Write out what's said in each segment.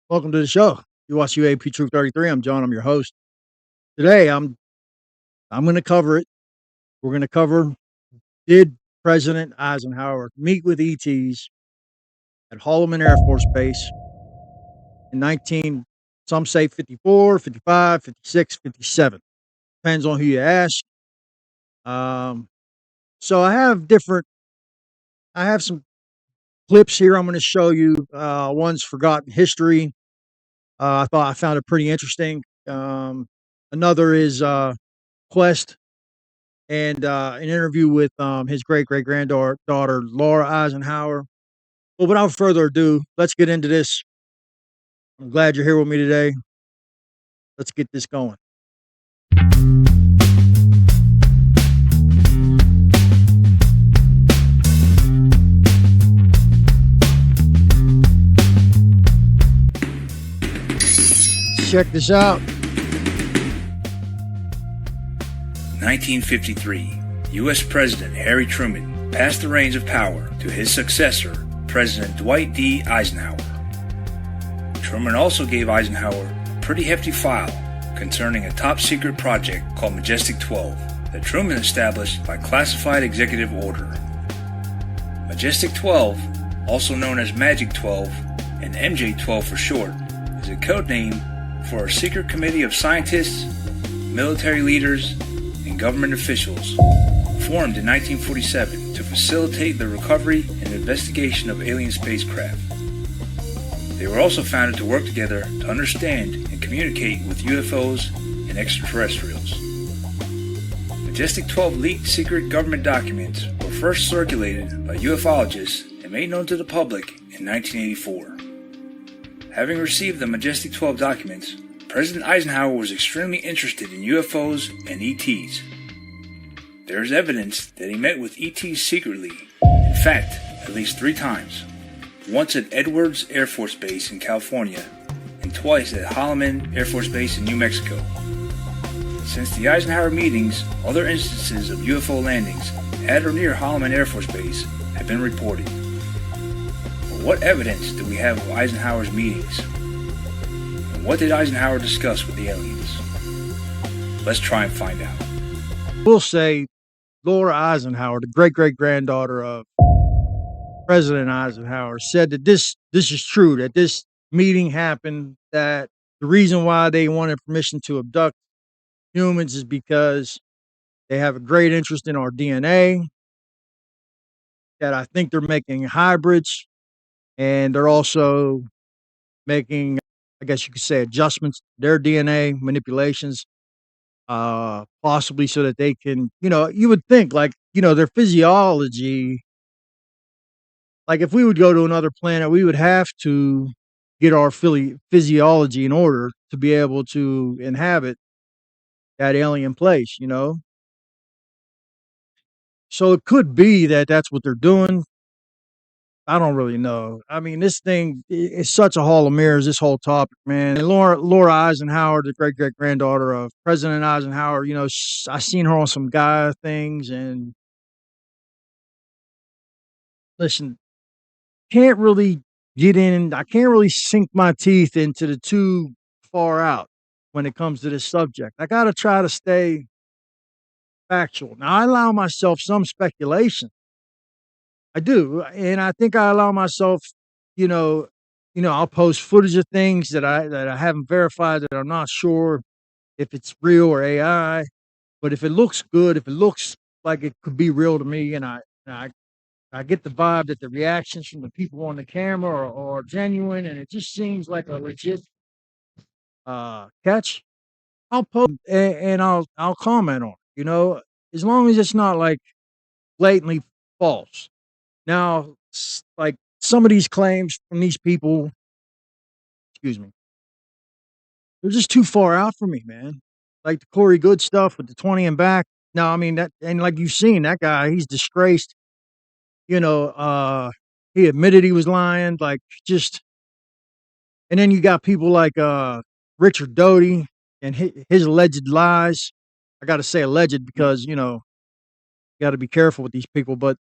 Welcome to the show. You watch UAP Troop 33. I'm John. I'm your host. Today, I'm going to cover it. We're going to cover, did President Eisenhower meet with ETs at Holloman Air Force Base in 19, some say 54, 55, 56, 57. Depends on who you ask. Um, so I have some clips here I'm going to show you. One's forgotten history. I found it pretty interesting. Another is Quest and an interview with his great granddaughter, Laura Eisenhower. But without further ado, let's get into this. I'm glad you're here with me today. Let's get this going. Check this out. 1953, U.S. President Harry Truman passed the reins of power to his successor, President Dwight D. Eisenhower. Truman also gave Eisenhower a pretty hefty file concerning a top-secret project called Majestic 12 that Truman established by classified executive order. Majestic 12, also known as Magic 12 and MJ-12 for short, is a code name for a secret committee of scientists, military leaders, and government officials formed in 1947 to facilitate the recovery and investigation of alien spacecraft. They were also founded to work together to understand and communicate with UFOs and extraterrestrials. Majestic 12 leaked secret government documents were first circulated by ufologists and made known to the public in 1984. Having received the Majestic 12 documents, President Eisenhower was extremely interested in UFOs and ETs. There is evidence that he met with ETs secretly, in fact, at least 3 times. Once at Edwards Air Force Base in California, and twice at Holloman Air Force Base in New Mexico. Since the Eisenhower meetings, other instances of UFO landings at or near Holloman Air Force Base have been reported. But what evidence do we have of Eisenhower's meetings? And what did Eisenhower discuss with the aliens? Let's try and find out. We'll say Laura Eisenhower, the great granddaughter of President Eisenhower, said that this is true, that this meeting happened, that the reason why they wanted permission to abduct humans is because they have a great interest in our DNA, that I think they're making hybrids, and they're also making, I guess you could say, adjustments to their DNA, manipulations, possibly so that they can, you would think like, their physiology. Like if we would go to another planet, we would have to get our physiology in order to be able to inhabit that alien place, So it could be that that's what they're doing. I don't really know. I mean, this thing is such a hall of mirrors, this whole topic, man. And Laura Eisenhower, the great granddaughter of President Eisenhower, I seen her on some guy things, and listen, can't really I can't really sink my teeth into the too far out when it comes to this subject. I got to try to stay factual. Now, I allow myself some speculation. I do, and I think I allow myself, you know, I'll post footage of things that I haven't verified, that I'm not sure if it's real or AI. But if it looks good, if it looks like it could be real to me, and I get the vibe that the reactions from the people on the camera are genuine, and it just seems like a legit catch, I'll post and I'll comment on it, as long as it's not like blatantly false. Now, like some of these claims from these people, excuse me, they're just too far out for me, man. Like the Corey Good stuff with the 20 and back. No, I mean that, and like you've seen that guy, he's disgraced. You know, he admitted he was lying, like just, and then you got people like Richard Doty and his alleged lies. I got to say alleged because, you got to be careful with these people, but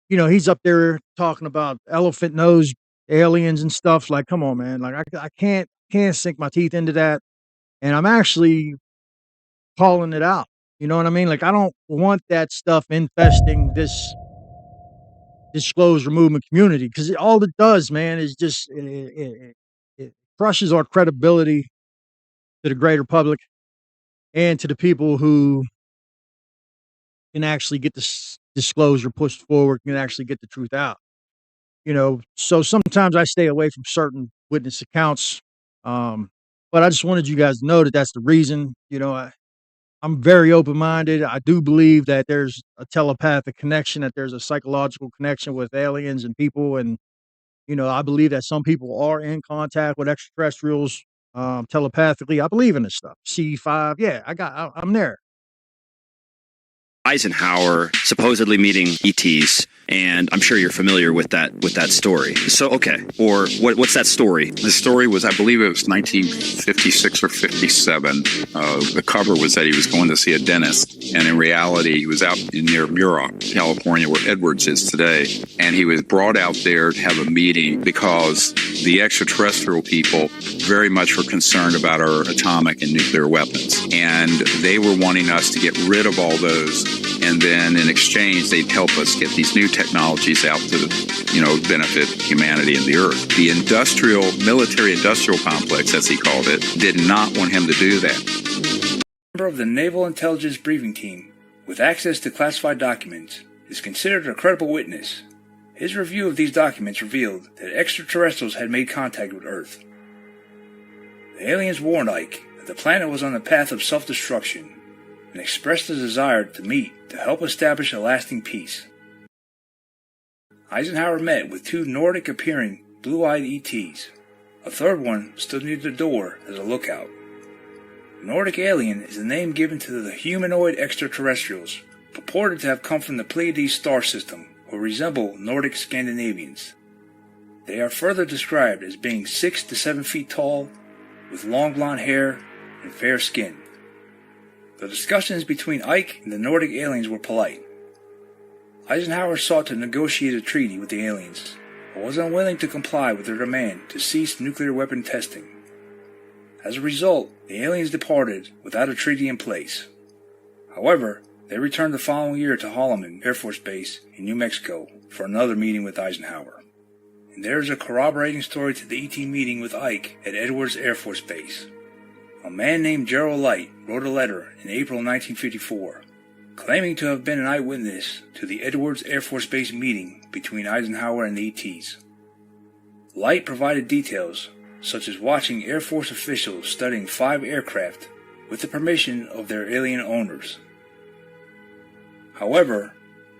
he's up there talking about elephant nose aliens and stuff. Like, come on, man. Like, I can't sink my teeth into that. And I'm actually calling it out. You know what I mean? Like, I don't want that stuff infesting this disclosure movement community, because all it does, man, is just it crushes our credibility to the greater public and to the people who can actually get this disclosure pushed forward, can actually get the truth out. You know, so sometimes I stay away from certain witness accounts. Um, but I just wanted you guys to know that that's the reason. You know, I'm very open minded. I do believe that there's a telepathic connection, that there's a psychological connection with aliens and people. And, you know, I believe that some people are in contact with extraterrestrials telepathically. I believe in this stuff. C5. Yeah, I'm there. Eisenhower supposedly meeting ETs, and I'm sure you're familiar with that story. So, okay, or what's that story? The story was, I believe it was 1956 or 57. The cover was that he was going to see a dentist, and in reality, he was out near Muroc, California, where Edwards is today, and he was brought out there to have a meeting because the extraterrestrial people very much were concerned about our atomic and nuclear weapons, and they were wanting us to get rid of all those. And then in exchange, they'd help us get these new technologies out to, benefit humanity and the earth. The military-industrial complex, as he called it, did not want him to do that. Member of the Naval Intelligence Briefing Team, with access to classified documents, is considered a credible witness. His review of these documents revealed that extraterrestrials had made contact with Earth. The aliens warned Ike that the planet was on the path of self-destruction, and expressed a desire to meet to help establish a lasting peace. Eisenhower met with two Nordic-appearing, blue-eyed ETs. A third one stood near the door as a lookout. Nordic alien is the name given to the humanoid extraterrestrials, purported to have come from the Pleiades star system, or resemble Nordic Scandinavians. They are further described as being 6 to 7 feet tall, with long blonde hair and fair skin. The discussions between Ike and the Nordic aliens were polite. Eisenhower sought to negotiate a treaty with the aliens, but was unwilling to comply with their demand to cease nuclear weapon testing. As a result, the aliens departed without a treaty in place. However, they returned the following year to Holloman Air Force Base in New Mexico for another meeting with Eisenhower. And there is a corroborating story to the ET meeting with Ike at Edwards Air Force Base. A man named Gerald Light wrote a letter in April 1954, claiming to have been an eyewitness to the Edwards Air Force Base meeting between Eisenhower and the ETs. Light provided details, such as watching Air Force officials studying 5 aircraft with the permission of their alien owners. However,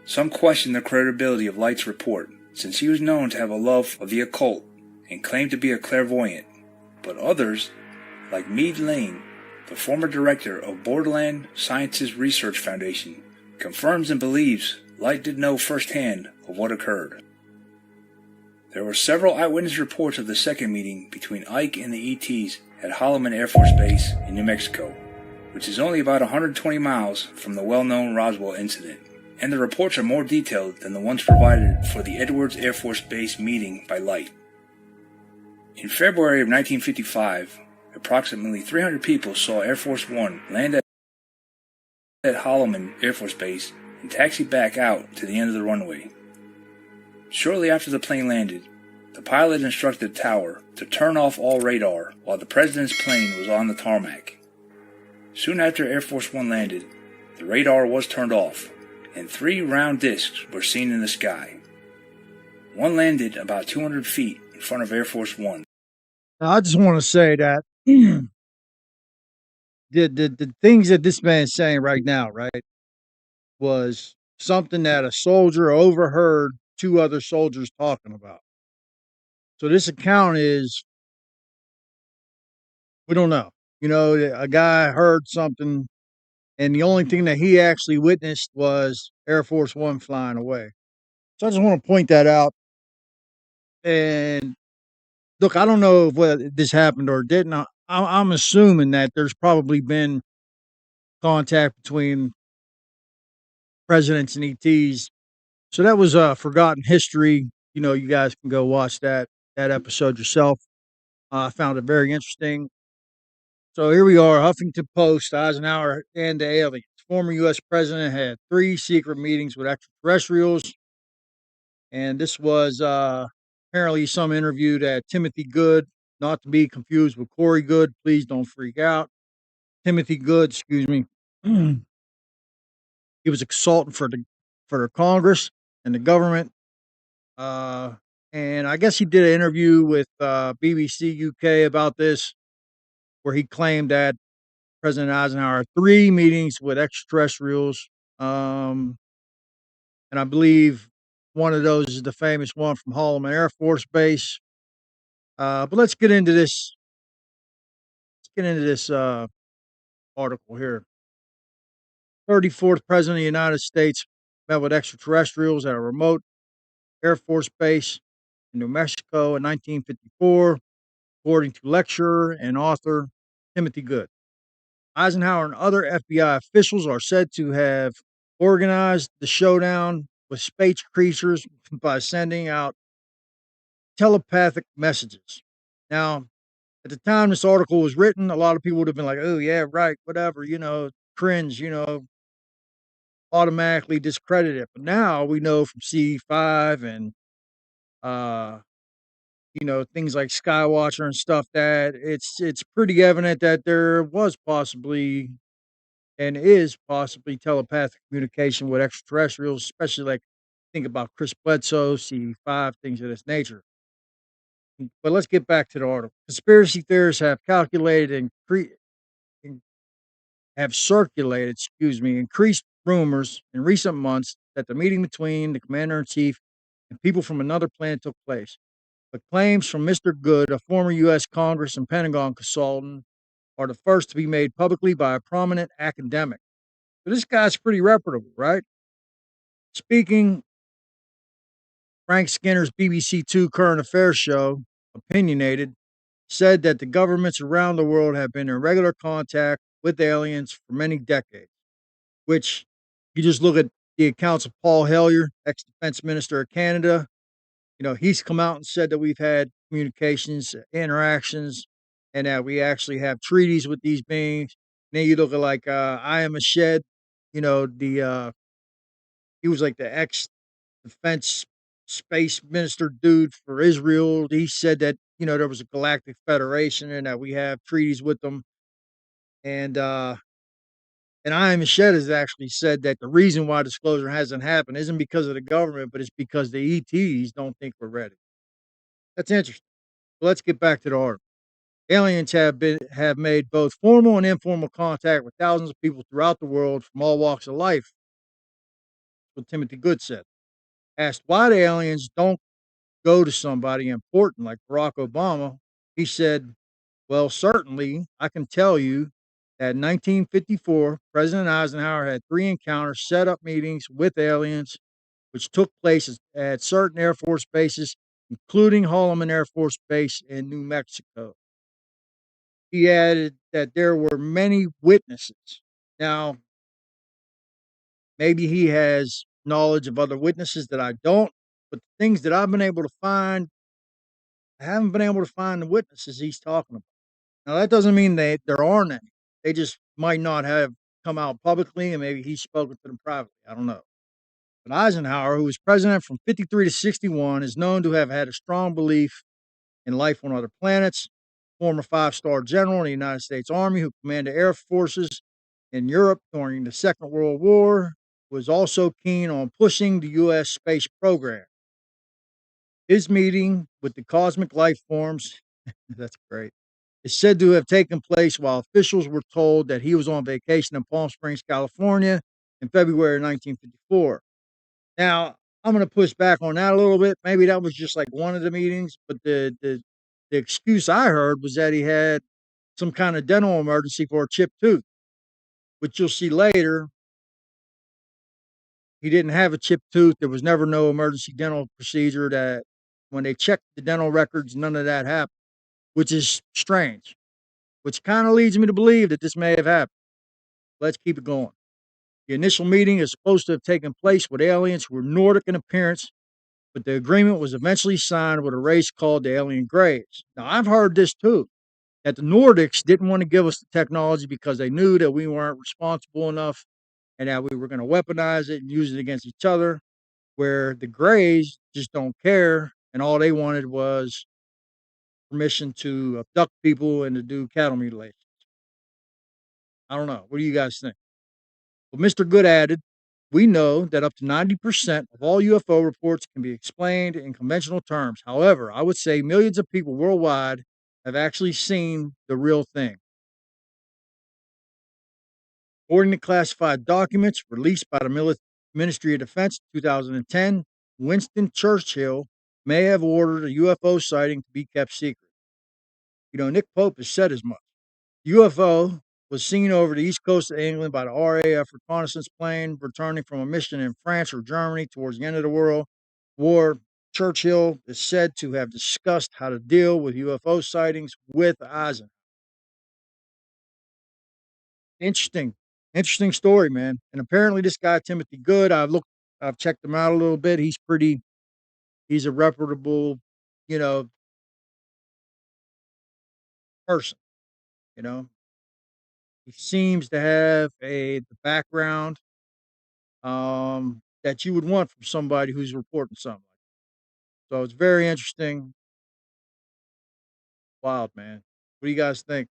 some questioned the credibility of Light's report, since he was known to have a love of the occult and claimed to be a clairvoyant, but others, like Meade Lane, the former director of Borderland Sciences Research Foundation, confirms and believes Light did know firsthand of what occurred. There were several eyewitness reports of the second meeting between Ike and the ETs at Holloman Air Force Base in New Mexico, which is only about 120 miles from the well-known Roswell incident, and the reports are more detailed than the ones provided for the Edwards Air Force Base meeting by Light. In February of 1955, approximately 300 people saw Air Force One land at Holloman Air Force Base and taxi back out to the end of the runway. Shortly after the plane landed, the pilot instructed the tower to turn off all radar while the president's plane was on the tarmac. Soon after Air Force One landed, the radar was turned off, and 3 round discs were seen in the sky. One landed about 200 feet in front of Air Force One. Now, I just want to say that the things that this man's saying right now, right, was something that a soldier overheard 2 other soldiers talking about. So this account is, we don't know. You know, a guy heard something, and the only thing that he actually witnessed was Air Force One flying away. So I just want to point that out. And look, I don't know if whether this happened or didn't. I'm assuming that there's probably been contact between presidents and ETs. So that was Forgotten History. You know, you guys can go watch that that episode yourself. I found it very interesting. So here we are, Huffington Post, Eisenhower and the aliens. Former U.S. president had 3 secret meetings with extraterrestrials, and this was apparently some interview that Timothy Good, not to be confused with Corey Good. Please don't freak out. Timothy Good, excuse me. He was a consultant for the Congress and the government. And I guess he did an interview with BBC UK about this, where he claimed that President Eisenhower had 3 meetings with extraterrestrials. And I believe one of those is the famous one from Holloman Air Force Base. But let's get into this. Let's get into this article here. 34th President of the United States met with extraterrestrials at a remote Air Force base in New Mexico in 1954, according to lecturer and author Timothy Good. Eisenhower and other FBI officials are said to have organized the showdown with space creatures by sending out telepathic messages. Now, at the time this article was written, a lot of people would have been like, oh, yeah, right, whatever, cringe, automatically discredit it. But now we know from C5 and, things like Skywatcher and stuff that it's pretty evident that there was possibly and is possibly telepathic communication with extraterrestrials, especially like think about Chris Bledsoe, C5, things of this nature. But let's get back to the article. Conspiracy theorists have calculated and have circulated, increased rumors in recent months that the meeting between the commander-in-chief and people from another planet took place. But claims from Mr. Good, a former U.S. Congress and Pentagon consultant, are the first to be made publicly by a prominent academic. So this guy's pretty reputable, right? Speaking, Frank Skinner's BBC Two current affairs show, Opinionated, said that the governments around the world have been in regular contact with aliens for many decades, which you just look at the accounts of Paul Hellyer, ex-defense minister of Canada. He's come out and said that we've had communications, interactions, and that we actually have treaties with these beings. And then you look at like I am a shed, the he was like the ex-defense space minister dude for Israel. He said that there was a galactic federation and that we have treaties with them. And I am a shed has actually said that the reason why disclosure hasn't happened isn't because of the government, but it's because the ETs don't think we're ready. That's interesting. But let's get back to the article. Aliens have made both formal and informal contact with thousands of people throughout the world from all walks of life. What Timothy Good said. Asked why the aliens don't go to somebody important like Barack Obama, he said, well, certainly I can tell you that in 1954, President Eisenhower had 3 encounters, set up meetings with aliens, which took place at certain Air Force bases, including Holloman Air Force Base in New Mexico. He added that there were many witnesses. Now, maybe he has knowledge of other witnesses that I don't, but the things that I've been able to find, I haven't been able to find the witnesses he's talking about. Now, that doesn't mean there aren't any. They just might not have come out publicly, and maybe he's spoken to them privately. I don't know. But Eisenhower, who was president from 53 to 61, is known to have had a strong belief in life on other planets. Former 5-star general in the United States Army who commanded air forces in Europe during the Second World War, was also keen on pushing the U.S. space program. His meeting with the cosmic life forms, that's great, is said to have taken place while officials were told that he was on vacation in Palm Springs, California in February 1954. Now, I'm going to push back on that a little bit. Maybe that was just like one of the meetings, but the excuse I heard was that he had some kind of dental emergency for a chipped tooth, which you'll see later. He didn't have a chipped tooth. There was never no emergency dental procedure. That when they checked the dental records, none of that happened, which is strange, which kind of leads me to believe that this may have happened. Let's keep it going. The initial meeting is supposed to have taken place with aliens who were Nordic in appearance, but the agreement was eventually signed with a race called the Alien Greys. Now, I've heard this too, that the Nordics didn't want to give us the technology because they knew that we weren't responsible enough and that we were going to weaponize it and use it against each other, where the Greys just don't care, and all they wanted was permission to abduct people and to do cattle mutilation. I don't know. What do you guys think? Well, Mr. Good added, we know that up to 90% of all UFO reports can be explained in conventional terms. However, I would say millions of people worldwide have actually seen the real thing. According to classified documents released by the Ministry of Defense in 2010, Winston Churchill may have ordered a UFO sighting to be kept secret. You know, Nick Pope has said as much. UFO was seen over the east coast of England by the RAF reconnaissance plane returning from a mission in France or Germany towards the end of the World War. Churchill is said to have discussed how to deal with UFO sightings with Eisenhower. Interesting story, man. And apparently, this guy Timothy Good, I've checked him out a little bit. He's a reputable, you know, person. You know, he seems to have the background that you would want from somebody who's reporting something. So it's very interesting. Wild, man. What do you guys think?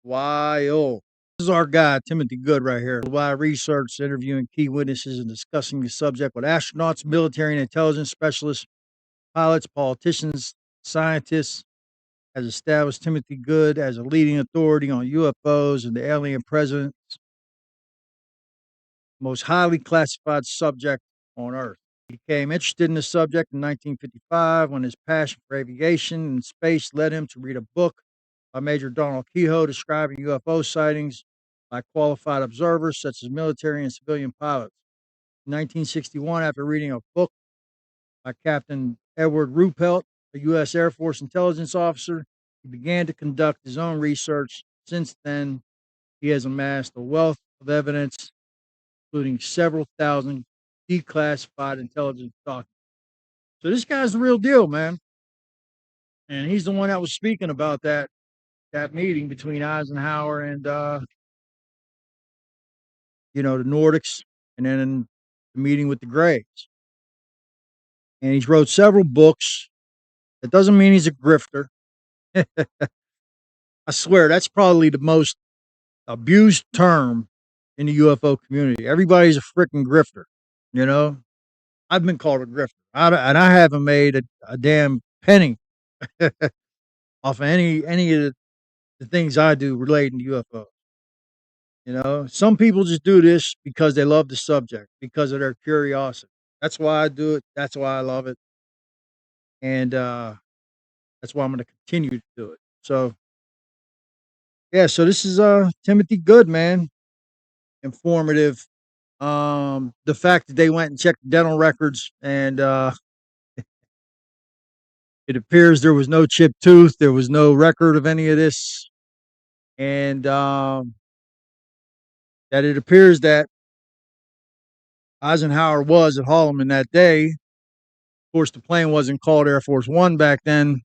Wild. This is our guy, Timothy Good, right here. Worldwide research, interviewing key witnesses and discussing the subject with astronauts, military and intelligence specialists, pilots, politicians, scientists, has established Timothy Good as a leading authority on UFOs and the alien presence, most highly classified subject on Earth. He became interested in the subject in 1955 when his passion for aviation and space led him to read a book by Major Donald Kehoe describing UFO sightings by qualified observers such as military and civilian pilots. In 1961, after reading a book by Captain Edward Ruppelt, a U.S. Air Force intelligence officer, he began to conduct his own research. Since then, he has amassed a wealth of evidence, including several thousand declassified intelligence documents. So this guy's the real deal, man. And he's the one that was speaking about that meeting between Eisenhower and the Nordics, and then the meeting with the Greys. And he's wrote several books. That doesn't mean he's a grifter. I swear that's probably the most abused term in the UFO community. Everybody's a freaking grifter, you know. I've been called a grifter, and I haven't made a damn penny off of any of the things I do relating to UFO. You know, some people just do this because they love the subject, because of their curiosity. That's why I do it. That's why I love it, and that's why I'm going to continue to do it. So, yeah. So this is Timothy Good, man. Informative. The fact that they went and checked dental records, and it appears there was no chipped tooth, there was no record of any of this, and that it appears that Eisenhower was at Holloman that day. Of course, the plane wasn't called Air Force One back then,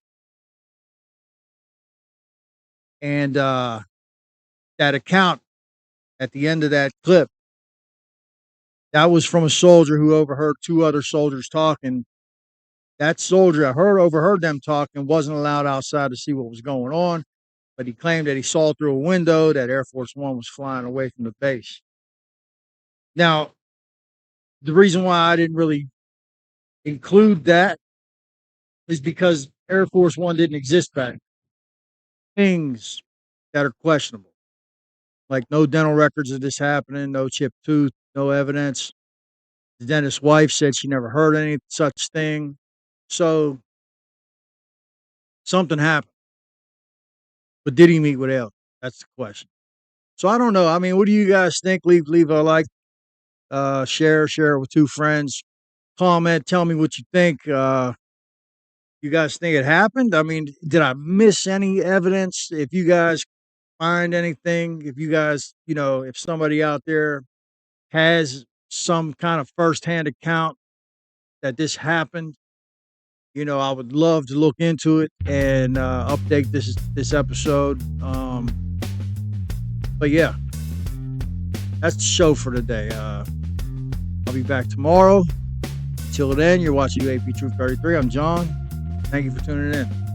and that account at the end of that clip, that was from a soldier who overheard two other soldiers talking. That soldier overheard them talking, wasn't allowed outside to see what was going on, but he claimed that he saw through a window that Air Force One was flying away from the base. Now, the reason why I didn't really include that is because Air Force One didn't exist back then. Things that are questionable, like no dental records of this happening, no chipped tooth, no evidence. The dentist's wife said she never heard any such thing. So something happened. But did he meet with aliens? That's the question. So I don't know. I mean, what do you guys think? Leave a like, share it with two friends, comment, tell me what you think. You guys think it happened? I mean, did I miss any evidence? If you guys find anything, if you guys, if somebody out there has some kind of firsthand account that this happened. You know, I would love to look into it and update this episode. But yeah, that's the show for today. I'll be back tomorrow. Till then, you're watching UAP Truth 33. I'm John. Thank you for tuning in.